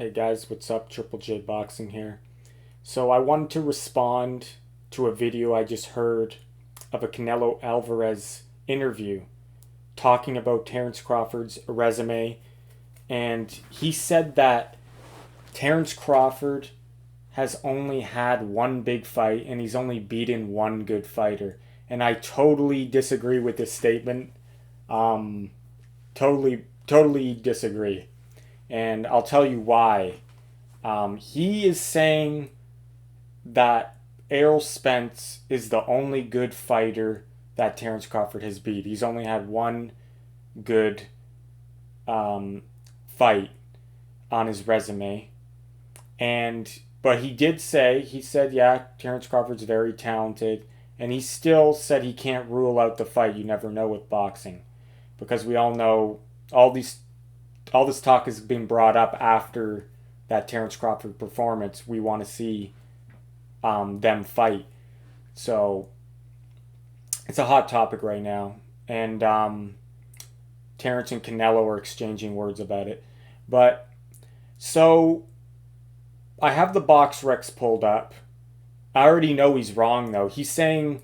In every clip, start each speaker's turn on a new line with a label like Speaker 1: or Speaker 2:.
Speaker 1: Hey guys, what's up? JJJBoxing here. So I wanted to respond to a video I just heard of a Canelo Alvarez interview talking about Terence Crawford's resume, and he said that Terence Crawford has only had one big fight and he's only beaten one good fighter. And I totally disagree with this statement. Totally disagree. And I'll tell you why. He is saying that Errol Spence is the only good fighter that Terence Crawford has beat. He's only had one good fight on his resume. But he said, yeah, Terence Crawford's very talented. And he still said he can't rule out the fight. You never know with boxing. Because we all know all this talk is being brought up after that Terence Crawford performance. We want to see them fight. So it's a hot topic right now. And Terence and Canelo are exchanging words about it. But so I have the box recs pulled up. I already know he's wrong, though. He's saying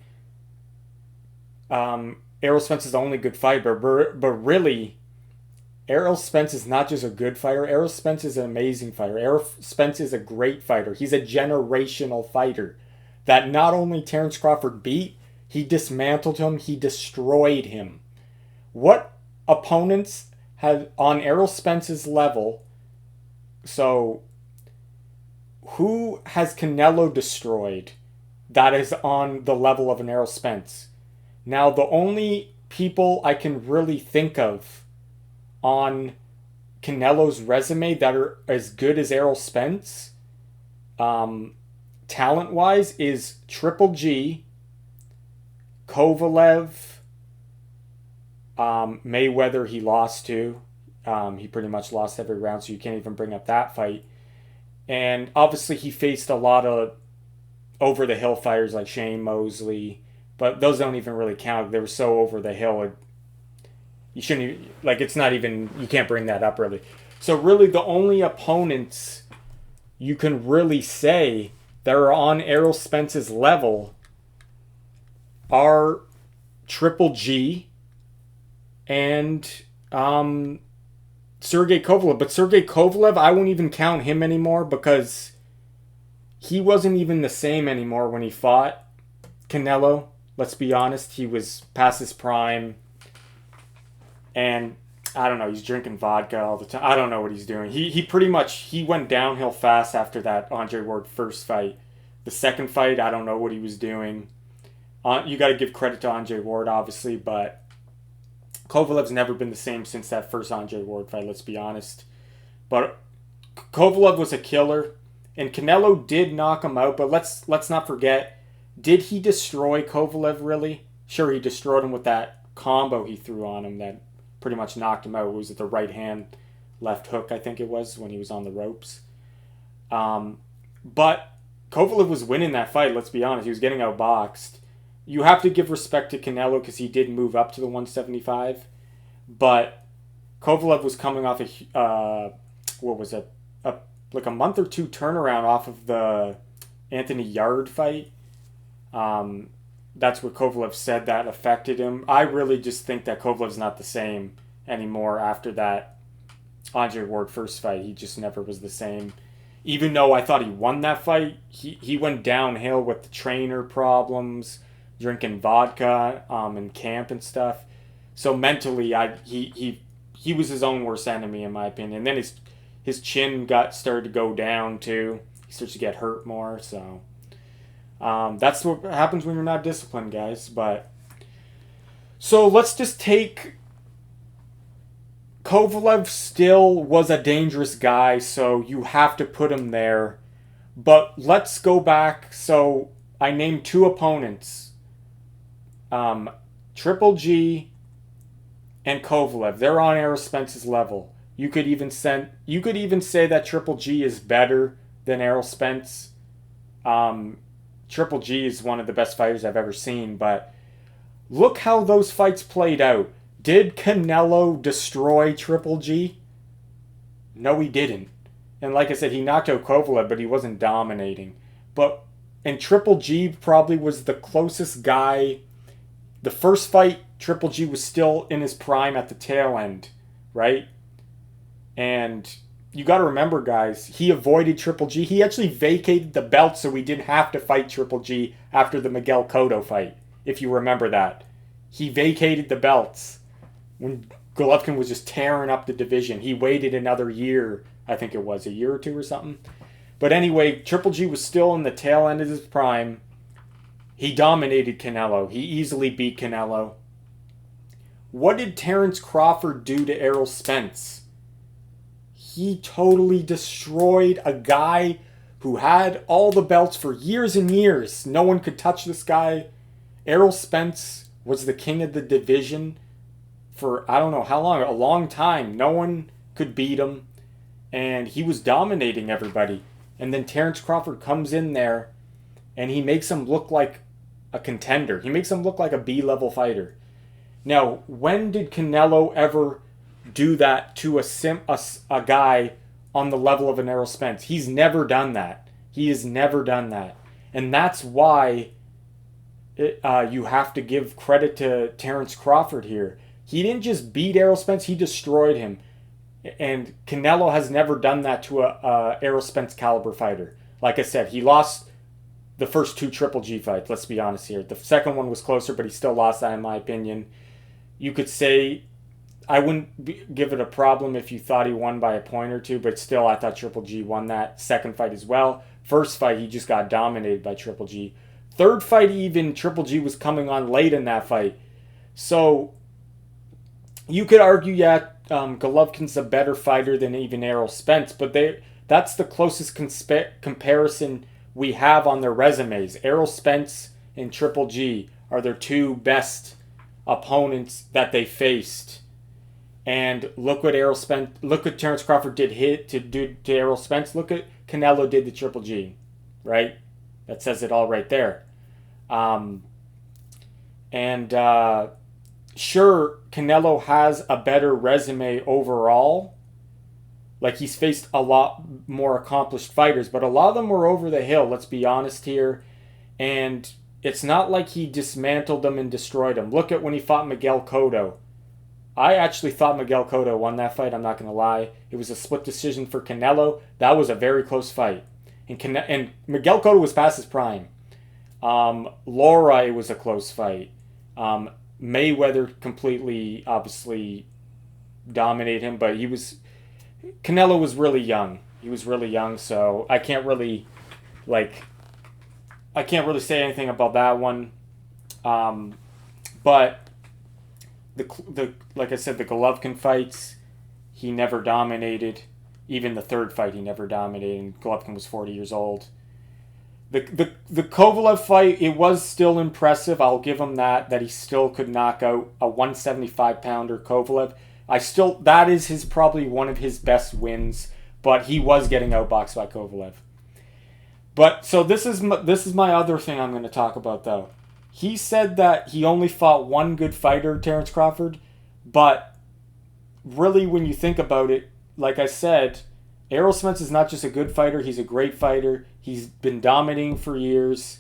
Speaker 1: Errol Spence is the only good fighter, but really, Errol Spence is not just a good fighter. Errol Spence is an amazing fighter. Errol Spence is a great fighter. He's a generational fighter that not only Terence Crawford beat, he dismantled him, he destroyed him. What opponents had on Errol Spence's level? So who has Canelo destroyed that is on the level of an Errol Spence? Now, the only people I can really think of on Canelo's resume that are as good as Errol Spence, talent-wise, is Triple G, Kovalev, Mayweather he lost to. He pretty much lost every round, so you can't even bring up that fight. And obviously he faced a lot of over-the-hill fighters like Shane Mosley, but those don't even really count. They were so over the hill. You shouldn't even, it's not even, you can't bring that up really. So really the only opponents you can really say that are on Errol Spence's level are Triple G and Sergey Kovalev. But Sergey Kovalev, I won't even count him anymore because he wasn't even the same anymore when he fought Canelo. Let's be honest, he was past his prime. And I don't know, he's drinking vodka all the time. I don't know what he's doing. He pretty much, he went downhill fast after that Andre Ward first fight. The second fight, I don't know what he was doing. You got to give credit to Andre Ward, obviously, but Kovalev's never been the same since that first Andre Ward fight, let's be honest. But Kovalev was a killer, and Canelo did knock him out, but let's not forget, did he destroy Kovalev really? Sure, he destroyed him with that combo he threw on him that pretty much knocked him out. It was at the right hand, left hook, I think it was, when he was on the ropes. But Kovalev was winning that fight, let's be honest. He was getting outboxed. You have to give respect to Canelo because he did move up to the 175. But Kovalev was coming off a month or two turnaround off of the Anthony Yard fight. That's what Kovalev said that affected him. I really just think that Kovalev's not the same anymore after that Andre Ward first fight. He just never was the same. Even though I thought he won that fight, he went downhill with the trainer problems, drinking vodka in camp and stuff. So mentally, he was his own worst enemy in my opinion. And then his chin started to go down too. He starts to get hurt more, so that's what happens when you're not disciplined, guys. But so let's just take Kovalev still was a dangerous guy, so you have to put him there. But let's go back. So I named two opponents, Triple G and Kovalev. They're on Errol Spence's level. You could even say that Triple G is better than Errol Spence. Triple G is one of the best fighters I've ever seen, but look how those fights played out. Did Canelo destroy Triple G? No, he didn't. And like I said, he knocked out Kovalev, but he wasn't dominating. But and Triple G probably was the closest guy. The first fight, Triple G was still in his prime at the tail end, right? And you got to remember, guys, he avoided Triple G. He actually vacated the belt so he didn't have to fight Triple G after the Miguel Cotto fight, if you remember that. He vacated the belts when Golovkin was just tearing up the division. He waited another year, I think it was, a year or two or something. But anyway, Triple G was still in the tail end of his prime. He dominated Canelo. He easily beat Canelo. What did Terence Crawford do to Errol Spence? He totally destroyed a guy who had all the belts for years and years. No one could touch this guy. Errol Spence was the king of the division for, I don't know how long, a long time. No one could beat him. And he was dominating everybody. And then Terence Crawford comes in there and he makes him look like a contender. He makes him look like a B-level fighter. Now, when did Canelo ever do that to a guy on the level of an Errol Spence? He's never done that. He has never done that. And that's why you have to give credit to Terence Crawford here. He didn't just beat Errol Spence, he destroyed him. And Canelo has never done that to a Errol Spence caliber fighter. Like I said, he lost the first two Triple G fights, let's be honest here. The second one was closer, but he still lost that in my opinion. You could say, I wouldn't give it a problem if you thought he won by a point or two, but still I thought Triple G won that second fight as well. First fight, he just got dominated by Triple G. Third fight, even Triple G was coming on late in that fight. So you could argue, yeah, Golovkin's a better fighter than even Errol Spence, but that's the closest comparison we have on their resumes. Errol Spence and Triple G are their two best opponents that they faced. And look what Terence Crawford did to Errol Spence. Look at Canelo did to Triple G, right? That says it all right there. Sure, Canelo has a better resume overall. Like, he's faced a lot more accomplished fighters, but a lot of them were over the hill, let's be honest here. And it's not like he dismantled them and destroyed them. Look at when he fought Miguel Cotto. I actually thought Miguel Cotto won that fight, I'm not going to lie. It was a split decision for Canelo. That was a very close fight. And Miguel Cotto was past his prime. Laura, it was a close fight. Mayweather completely, obviously, dominated him, but Canelo was really young. He was really young, so I can't really say anything about that one. But like I said, the Golovkin fights, he never dominated. Even the third fight, he never dominated. Golovkin was 40 years old. The Kovalev fight, it was still impressive. I'll give him that he still could knock out a 175-pounder Kovalev. That is probably one of his best wins, but he was getting outboxed by Kovalev. But so this is my other thing I'm going to talk about though. He said that he only fought one good fighter, Terence Crawford, but really when you think about it, like I said, Errol Spence is not just a good fighter, he's a great fighter. He's been dominating for years.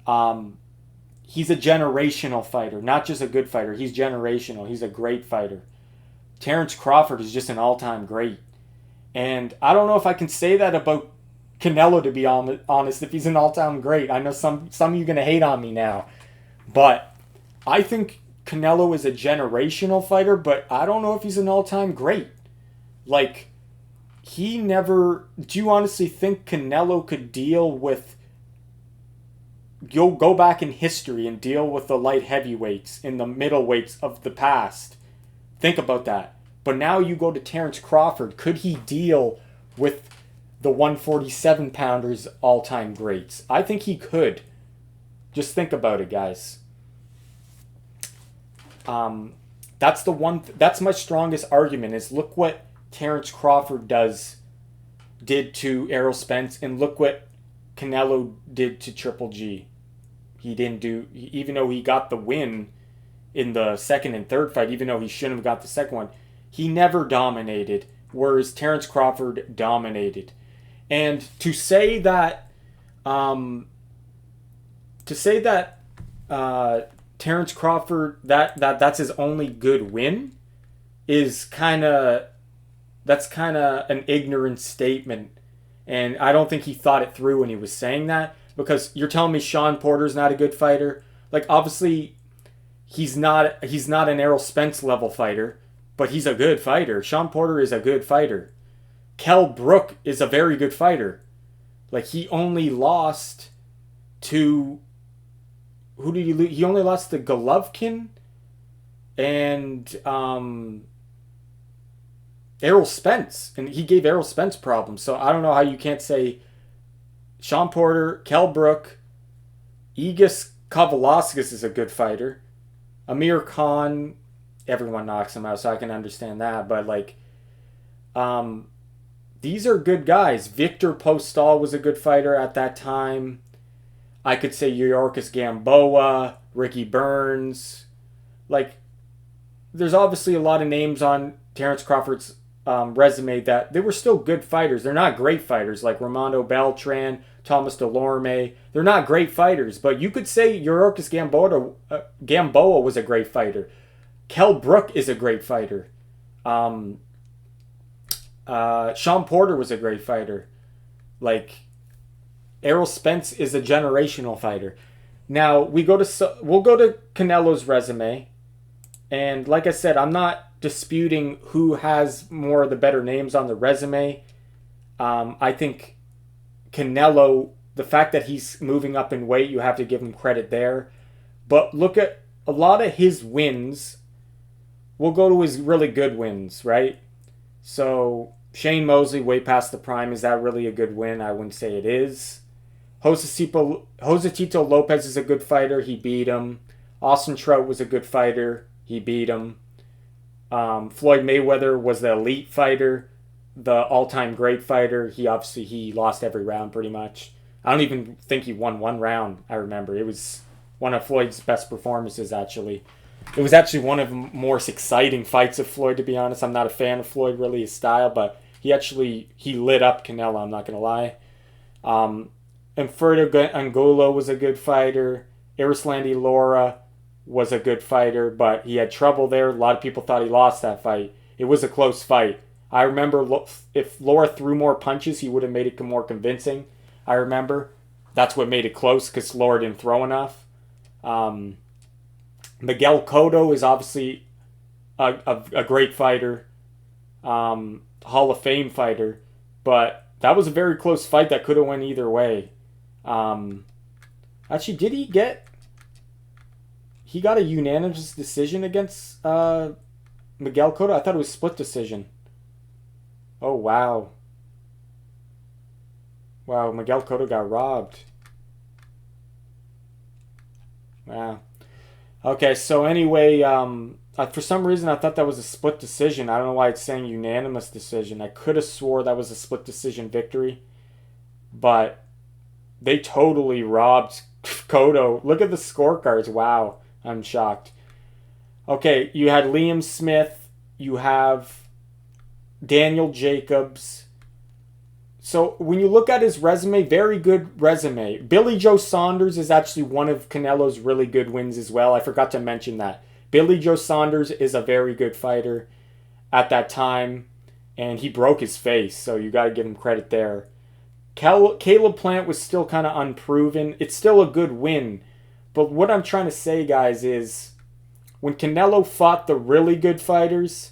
Speaker 1: He's a generational fighter, not just a good fighter. He's generational. He's a great fighter. Terence Crawford is just an all-time great. And I don't know if I can say that about Canelo, to be honest, if he's an all-time great. I know some of you are going to hate on me now. But I think Canelo is a generational fighter, but I don't know if he's an all-time great. Like, do you honestly think Canelo could deal with, go back in history and deal with the light heavyweights and the middleweights of the past? Think about that. But now you go to Terence Crawford. Could he deal with the 147-pounders all-time greats? I think he could. Just think about it, guys. That's my strongest argument is look what Terence Crawford did to Errol Spence, and look what Canelo did to Triple G. Even though he got the win in the second and third fight, even though he shouldn't have got the second one, he never dominated. whereas Terrence Crawford dominated. And to say that, um, to say that Terrence Crawford that's his only good win is that's kind of an ignorant statement, and I don't think he thought it through when he was saying that. Because you're telling me Sean Porter's not a good fighter? Like, obviously, he's not an Errol Spence level fighter, but he's a good fighter. Sean Porter is a good fighter. Kell Brook is a very good fighter. Like, he only lost to, who did he lose? He only lost to Golovkin and Errol Spence, and he gave Errol Spence problems. So I don't know how you can't say Sean Porter, Kell Brook, Egis Kavalauskas is a good fighter. Amir Khan, everyone knocks him out, so I can understand that. But like, these are good guys. Victor Postol was a good fighter at that time. I could say Yorkis Gamboa, Ricky Burns. Like, there's obviously a lot of names on Terrence Crawford's resume that they were still good fighters. They're not great fighters like Ramondo Beltran, Thomas Delorme. They're not great fighters, but you could say Yorkis Gamboa was a great fighter. Kell Brook is a great fighter. Sean Porter was a great fighter. Like, Errol Spence is a generational fighter. Now we'll go to Canelo's resume, and like I said, I'm not disputing who has more of the better names on the resume. I think Canelo, the fact that he's moving up in weight, you have to give him credit there. But look at a lot of his wins. We'll go to his really good wins, right? So Shane Mosley, way past the prime. Is that really a good win? I wouldn't say it is. Josecito Lopez is a good fighter. He beat him. Austin Trout was a good fighter. He beat him. Floyd Mayweather was the elite fighter, the all-time great fighter. He lost every round pretty much. I don't even think he won one round. I remember it was one of Floyd's best performances. Actually, it was actually one of the more exciting fights of Floyd. To be honest, I'm not a fan of Floyd, really his style, but he lit up Canelo. I'm not gonna lie. Umberto Angulo was a good fighter. Arislandi Lara was a good fighter, but he had trouble there. A lot of people thought he lost that fight. It was a close fight. I remember if Lara threw more punches, he would have made it more convincing. I remember. That's what made it close, because Lara didn't throw enough. Miguel Cotto is obviously a great fighter. Hall of Fame fighter. But that was a very close fight that could have went either way. Actually, did he get... He got a unanimous decision against Miguel Cotto? I thought it was split decision. Oh, wow. Wow, Miguel Cotto got robbed. Wow. Okay, so anyway, for some reason I thought that was a split decision. I don't know why it's saying unanimous decision. I could have swore that was a split decision victory. But they totally robbed Cotto. Look at the scorecards. Wow. I'm shocked. Okay, you had Liam Smith. You have Daniel Jacobs. So when you look at his resume, very good resume. Billy Joe Saunders is actually one of Canelo's really good wins as well. I forgot to mention that. Billy Joe Saunders is a very good fighter at that time, and he broke his face, so you got to give him credit there. Caleb Plant was still kind of unproven. It's still a good win. But what I'm trying to say, guys, is when Canelo fought the really good fighters,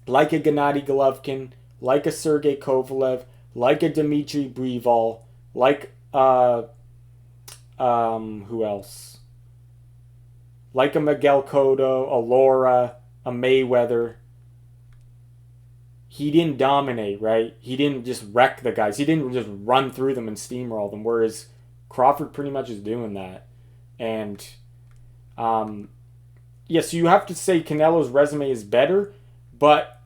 Speaker 1: like a Gennady Golovkin, like a Sergey Kovalev, like a Dmitry Bivol, like who else? Like a Miguel Cotto, a Lara, a Mayweather. He didn't dominate, right? He didn't just wreck the guys. He didn't just run through them and steamroll them, whereas Crawford pretty much is doing that. And, yes, you have to say Canelo's resume is better, but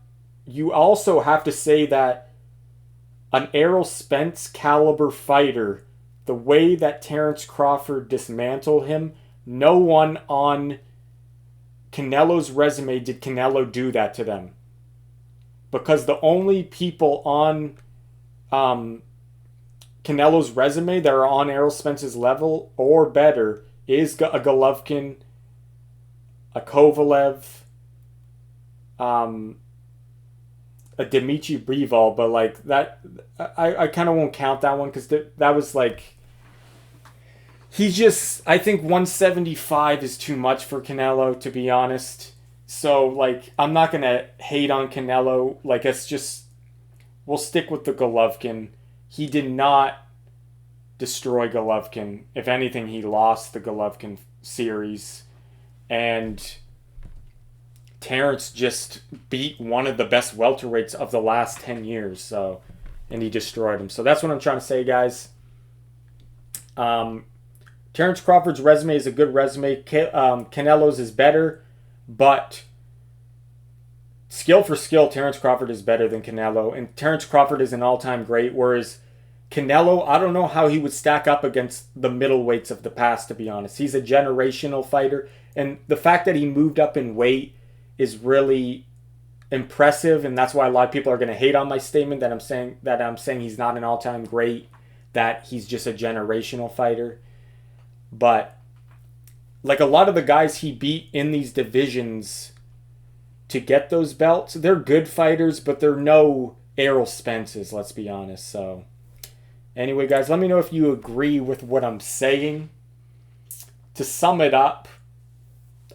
Speaker 1: you also have to say that an Errol Spence caliber fighter, the way that Terrence Crawford dismantled him, no one on Canelo's resume did Canelo do that to them. because the only people on Canelo's resume that are on Errol Spence's level or better is a Golovkin, a Kovalev, a Dmitry Bivol, but like that, I kind of won't count that one because that was like, he's just, I think 175 is too much for Canelo, to be honest. So like, I'm not gonna hate on Canelo. Like, it's just, we'll stick with the Golovkin. He did not destroy Golovkin. If anything, he lost the Golovkin series. And Terrence just beat one of the best welterweights of the last 10 years. So, and he destroyed him. So that's what I'm trying to say, guys. Terrence Crawford's resume is a good resume. Canelo's is better. But skill for skill, Terrence Crawford is better than Canelo. And Terrence Crawford is an all-time great, whereas Canelo, I don't know how he would stack up against the middleweights of the past, to be honest. He's a generational fighter. And the fact that he moved up in weight is really impressive. And that's why a lot of people are going to hate on my statement that I'm saying he's not an all-time great, that he's just a generational fighter. But like a lot of the guys he beat in these divisions to get those belts, they're good fighters, but they're no Errol Spences, let's be honest. So anyway, guys, let me know if you agree with what I'm saying. To sum it up,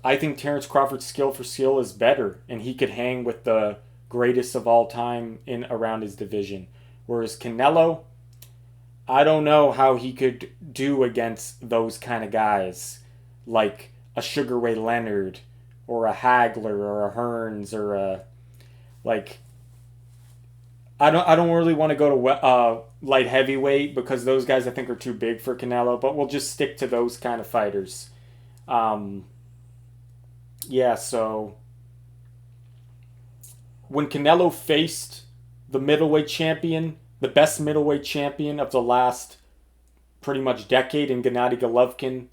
Speaker 1: I think Terrence Crawford's skill for skill is better, and he could hang with the greatest of all time in around his division. Whereas Canelo, I don't know how he could do against those kind of guys, like a Sugar Ray Leonard or a Hagler or a Hearns or a, like, I don't really want to go to light heavyweight because those guys I think are too big for Canelo, but we'll just stick to those kind of fighters. Yeah, so when Canelo faced the middleweight champion, the best middleweight champion of the last pretty much decade in Gennady Golovkin,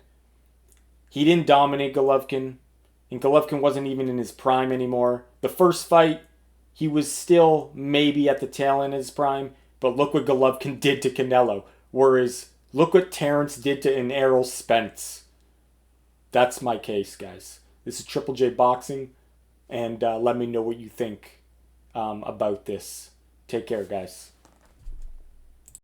Speaker 1: he didn't dominate Golovkin, and Golovkin wasn't even in his prime anymore. The first fight, he was still maybe at the tail end of his prime, but look what Golovkin did to Canelo. Whereas, look what Terrence did to an Errol Spence. That's my case, guys. This is Triple J Boxing, and let me know what you think about this. Take care, guys.